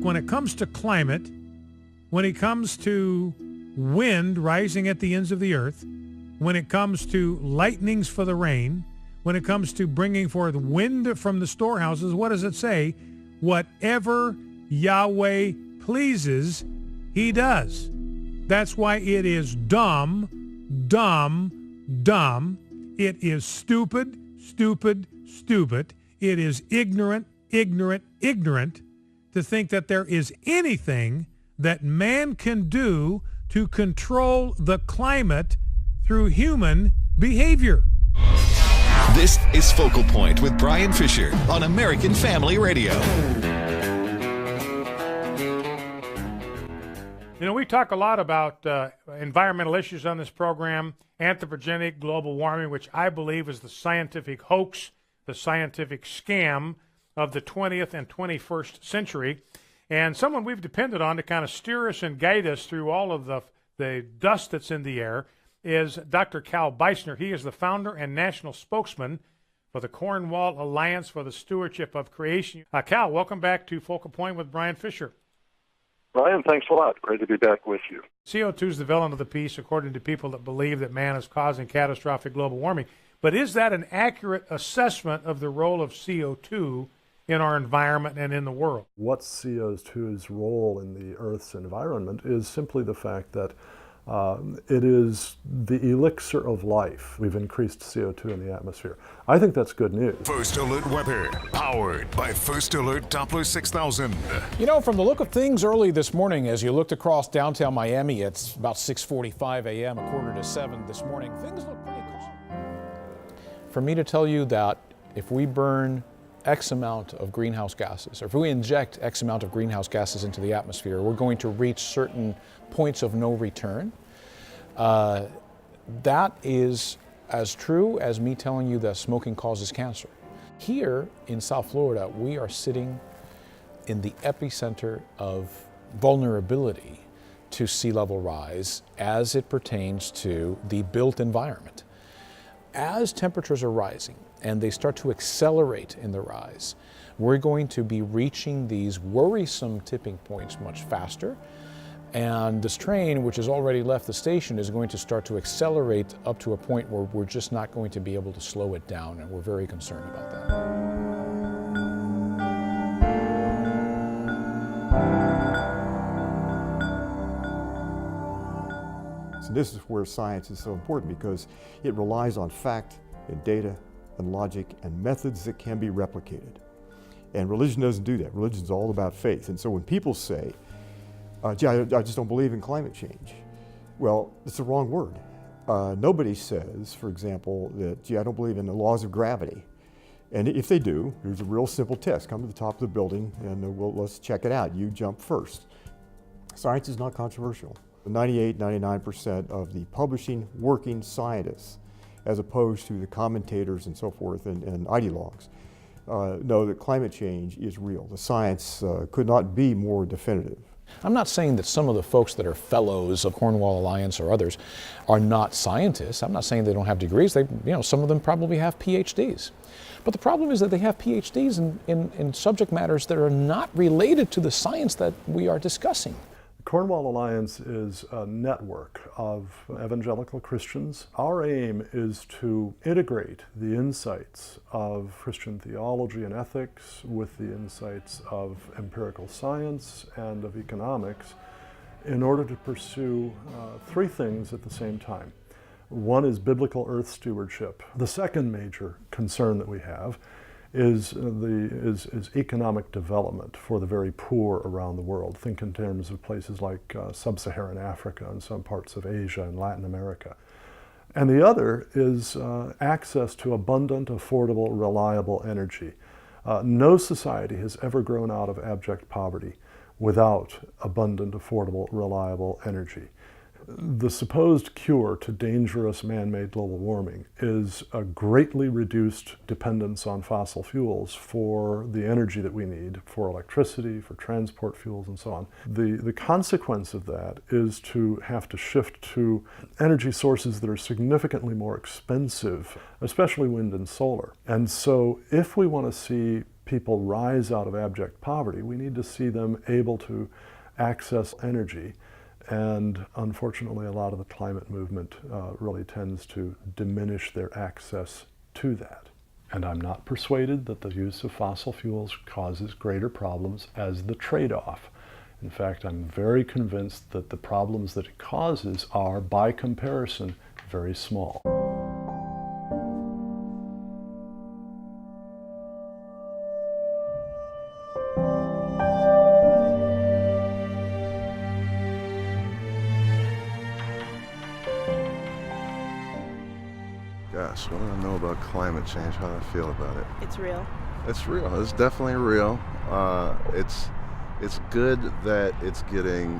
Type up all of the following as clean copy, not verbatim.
when it comes to climate, when it comes to wind rising at the ends of the earth, when it comes to lightnings for the rain, when it comes to bringing forth wind from the storehouses, what does it say? Whatever Yahweh pleases, he does. That's why it is dumb, dumb, dumb. It is stupid, stupid, stupid. It is ignorant, ignorant, ignorant to think that there is anything that man can do to control the climate through human behavior. This is Focal Point with Brian Fisher on American Family Radio. You know, we talk a lot about environmental issues on this program, anthropogenic global warming, which I believe is the scientific hoax, the scientific scam of the 20th and 21st century. And someone we've depended on to kind of steer us and guide us through all of the dust that's in the air is Dr. Cal Beisner. He is the founder and national spokesman for the Cornwall Alliance for the Stewardship of Creation. Cal, welcome back to Focal Point with Brian Fisher. Brian, thanks a lot. Great to be back with you. CO2 is the villain of the piece, according to people that believe that man is causing catastrophic global warming. But is that an accurate assessment of the role of CO2 in our environment and in the world? What's CO2's role in the Earth's environment is simply the fact that it is the elixir of life. We've increased CO2 in the atmosphere. I think that's good news. First Alert Weather, powered by First Alert Doppler 6000. You know, from the look of things early this morning, as you looked across downtown Miami, it's about 6:45 a.m., 6:45 this morning. Things look pretty cool. For me to tell you that if we burn X amount of greenhouse gases, or if we inject X amount of greenhouse gases into the atmosphere, we're going to reach certain points of no return. That is as true as me telling you that smoking causes cancer. Here in South Florida, we are sitting in the epicenter of vulnerability to sea level rise as it pertains to the built environment. As temperatures are rising and they start to accelerate in the rise, we're going to be reaching these worrisome tipping points much faster. And this train, which has already left the station, is going to start to accelerate up to a point where we're just not going to be able to slow it down, and we're very concerned about that. So this is where science is so important, because it relies on fact and data and logic and methods that can be replicated. And religion doesn't do that. Religion is all about faith. And so when people say, gee, I just don't believe in climate change. Well, it's the wrong word. Nobody says, for example, that, gee, I don't believe in the laws of gravity. And if they do, there's a real simple test. Come to the top of the building and let's check it out. You jump first. Science is not controversial. 98, 99% of the publishing working scientists, as opposed to the commentators and so forth and ideologues, know that climate change is real. The science could not be more definitive. I'm not saying that some of the folks that are fellows of Cornwall Alliance or others are not scientists. I'm not saying they don't have degrees. Some of them probably have PhDs. But the problem is that they have PhDs in subject matters that are not related to the science that we are discussing. The Cornwall Alliance is a network of evangelical Christians. Our aim is to integrate the insights of Christian theology and ethics with the insights of empirical science and of economics in order to pursue three things at the same time. One is biblical earth stewardship. The second major concern that we have is economic development for the very poor around the world. Think in terms of places like sub-Saharan Africa and some parts of Asia and Latin America. And the other is access to abundant, affordable, reliable energy. No society has ever grown out of abject poverty without abundant, affordable, reliable energy. The supposed cure to dangerous man-made global warming is a greatly reduced dependence on fossil fuels for the energy that we need, for electricity, for transport fuels, and so on. The consequence of that is to have to shift to energy sources that are significantly more expensive, especially wind and solar. And so if we want to see people rise out of abject poverty, we need to see them able to access energy. And unfortunately, a lot of the climate movement really tends to diminish their access to that. And I'm not persuaded that the use of fossil fuels causes greater problems as the trade-off. In fact, I'm very convinced that the problems that it causes are, by comparison, very small. Gosh, what do I know about climate change? How do I feel about it? It's real. It's real. It's definitely real. It's good that it's getting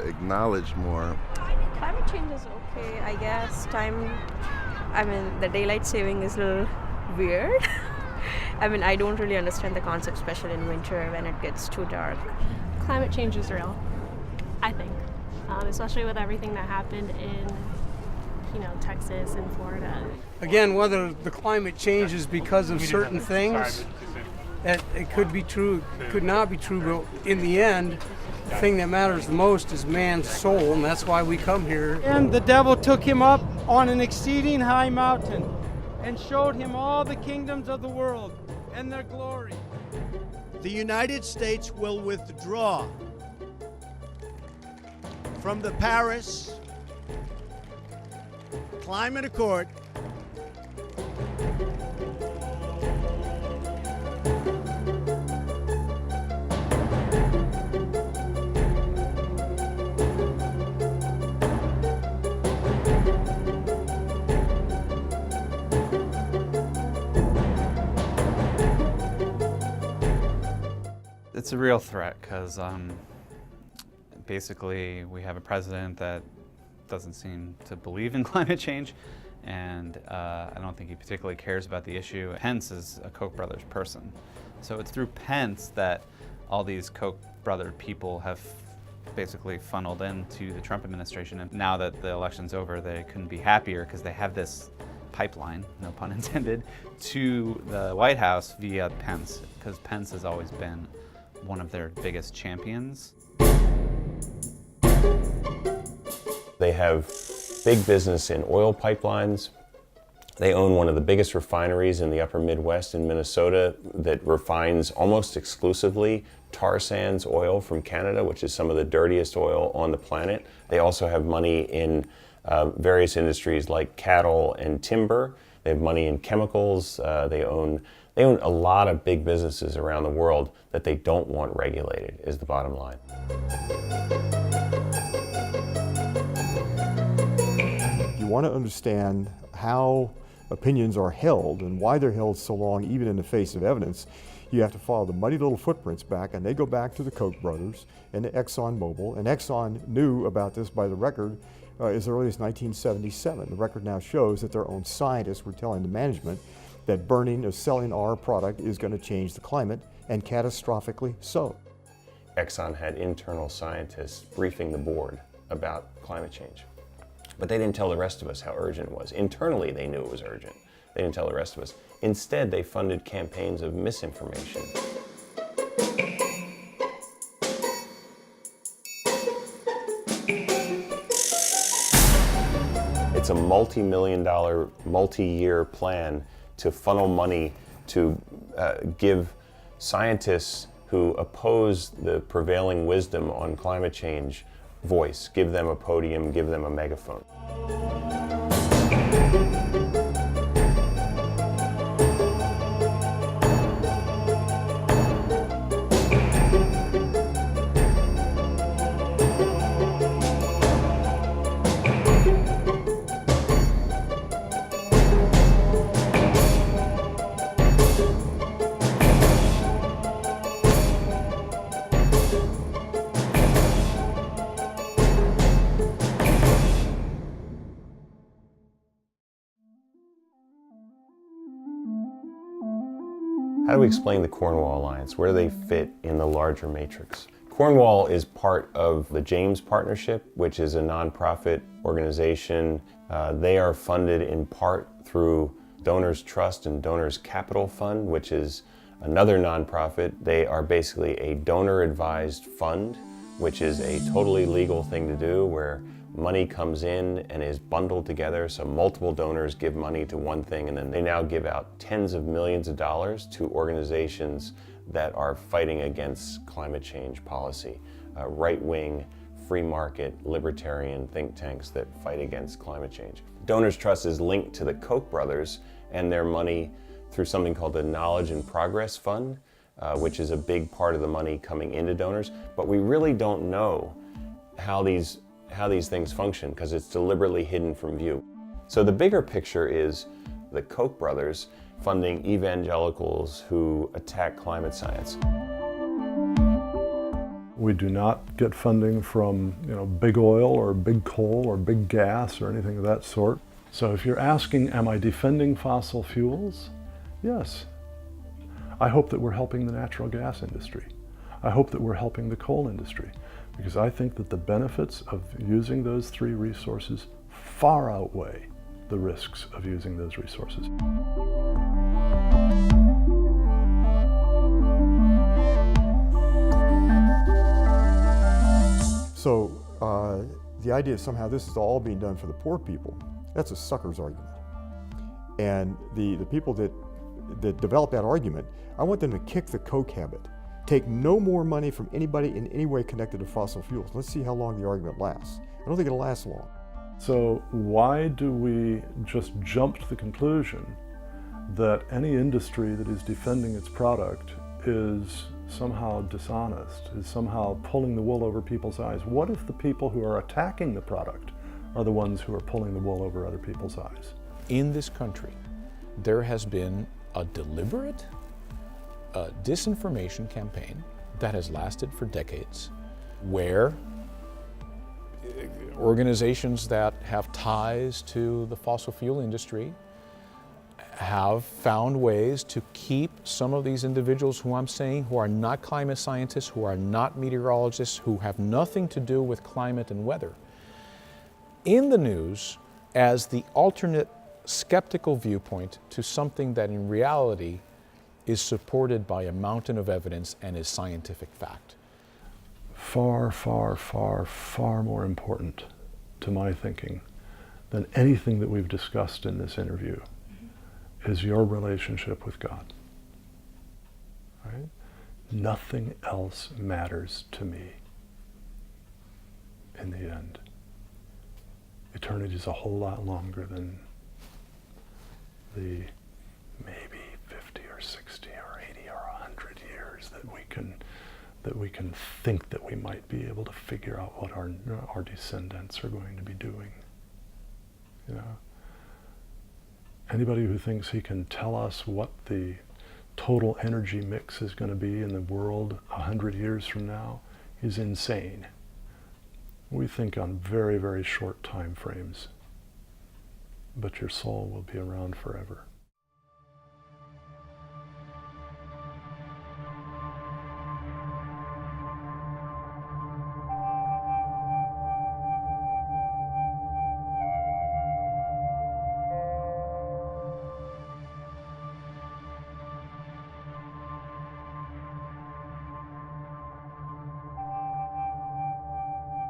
acknowledged more. Climate change is okay, I guess. The daylight saving is a little weird. I don't really understand the concept, especially in winter when it gets too dark. Climate change is real, I think, especially with everything that happened in Texas and Florida. Again, whether the climate change is because of certain things, it could be true, it could not be true, but in the end, the thing that matters the most is man's soul, and that's why we come here. And the devil took him up on an exceeding high mountain and showed him all the kingdoms of the world and their glory. The United States will withdraw from the Paris Climate Accord. It's a real threat because basically we have a president that doesn't seem to believe in climate change, and I don't think he particularly cares about the issue. Pence is a Koch brothers person, so it's through Pence that all these Koch brother people have basically funneled into the Trump administration, and now that the election's over, they couldn't be happier because they have this pipeline, no pun intended, to the White House via Pence, because Pence has always been one of their biggest champions. They have big business in oil pipelines. They own one of the biggest refineries in the upper Midwest in Minnesota that refines almost exclusively tar sands oil from Canada, which is some of the dirtiest oil on the planet. They also have money in various industries like cattle and timber. They have money in chemicals. They own a lot of big businesses around the world that they don't want regulated, is the bottom line. You want to understand how opinions are held and why they're held so long, even in the face of evidence, you have to follow the muddy little footprints back, and they go back to the Koch brothers and to ExxonMobil. And Exxon knew about this by the record as early as 1977. The record now shows that their own scientists were telling the management that burning or selling our product is going to change the climate, and catastrophically so. Exxon had internal scientists briefing the board about climate change. But they didn't tell the rest of us how urgent it was. Internally, they knew it was urgent. They didn't tell the rest of us. Instead, they funded campaigns of misinformation. It's a multi-million-dollar, multi-year plan to funnel money to give scientists who oppose the prevailing wisdom on climate change voice, give them a podium, give them a megaphone. How do we explain the Cornwall Alliance? Where do they fit in the larger matrix? Cornwall is part of the James Partnership, which is a nonprofit organization. They are funded in part through Donors Trust and Donors Capital Fund, which is another nonprofit. They are basically a donor-advised fund, which is a totally legal thing to do, where money comes in and is bundled together, so multiple donors give money to one thing, and then they now give out tens of millions of dollars to organizations that are fighting against climate change policy. Right-wing, free market, libertarian think tanks that fight against climate change. Donors Trust is linked to the Koch brothers and their money through something called the Knowledge and Progress Fund, which is a big part of the money coming into donors. But we really don't know how these things function because it's deliberately hidden from view. So the bigger picture is the Koch brothers funding evangelicals who attack climate science. We do not get funding from, big oil or big coal or big gas or anything of that sort. So if you're asking, am I defending fossil fuels? Yes. I hope that we're helping the natural gas industry. I hope that we're helping the coal industry, because I think that the benefits of using those three resources far outweigh the risks of using those resources. So the idea that somehow this is all being done for the poor people, that's a sucker's argument. And the people that develop that argument, I want them to kick the Coke habit. Take no more money from anybody in any way connected to fossil fuels. Let's see how long the argument lasts. I don't think it'll last long. So why do we just jump to the conclusion that any industry that is defending its product is somehow dishonest, is somehow pulling the wool over people's eyes? What if the people who are attacking the product are the ones who are pulling the wool over other people's eyes? In this country, there has been a deliberate disinformation campaign that has lasted for decades, where organizations that have ties to the fossil fuel industry have found ways to keep some of these individuals who I'm saying who are not climate scientists, who are not meteorologists, who have nothing to do with climate and weather, in the news as the alternate skeptical viewpoint to something that in reality is supported by a mountain of evidence and is scientific fact. Far, far, far, far more important to my thinking than anything that we've discussed in this interview is your relationship with God. Right? Nothing else matters to me in the end. Eternity is a whole lot longer than the maybe 50 or 60 or 80 or 100 years that we can think that we might be able to figure out what our descendants are going to be doing. Anybody who thinks he can tell us what the total energy mix is going to be in the world 100 years from now is insane. We think on very, very short time frames, but your soul will be around forever.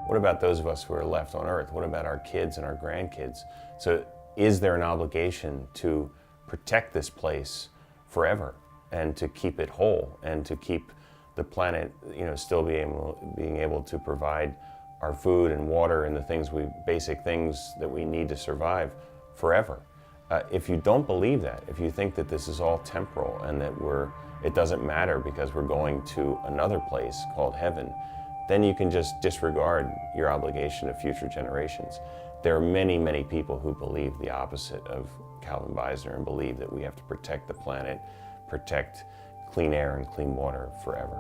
What about those of us who are left on Earth? What about our kids and our grandkids? So is there an obligation to protect this place forever and to keep it whole and to keep the planet, still being able to provide our food and water and the basic things that we need to survive forever? If you don't believe that, if you think that this is all temporal and that it doesn't matter because we're going to another place called heaven, then you can just disregard your obligation to future generations. There are many, many people who believe the opposite of Calvin Beisner and believe that we have to protect the planet, protect clean air and clean water forever.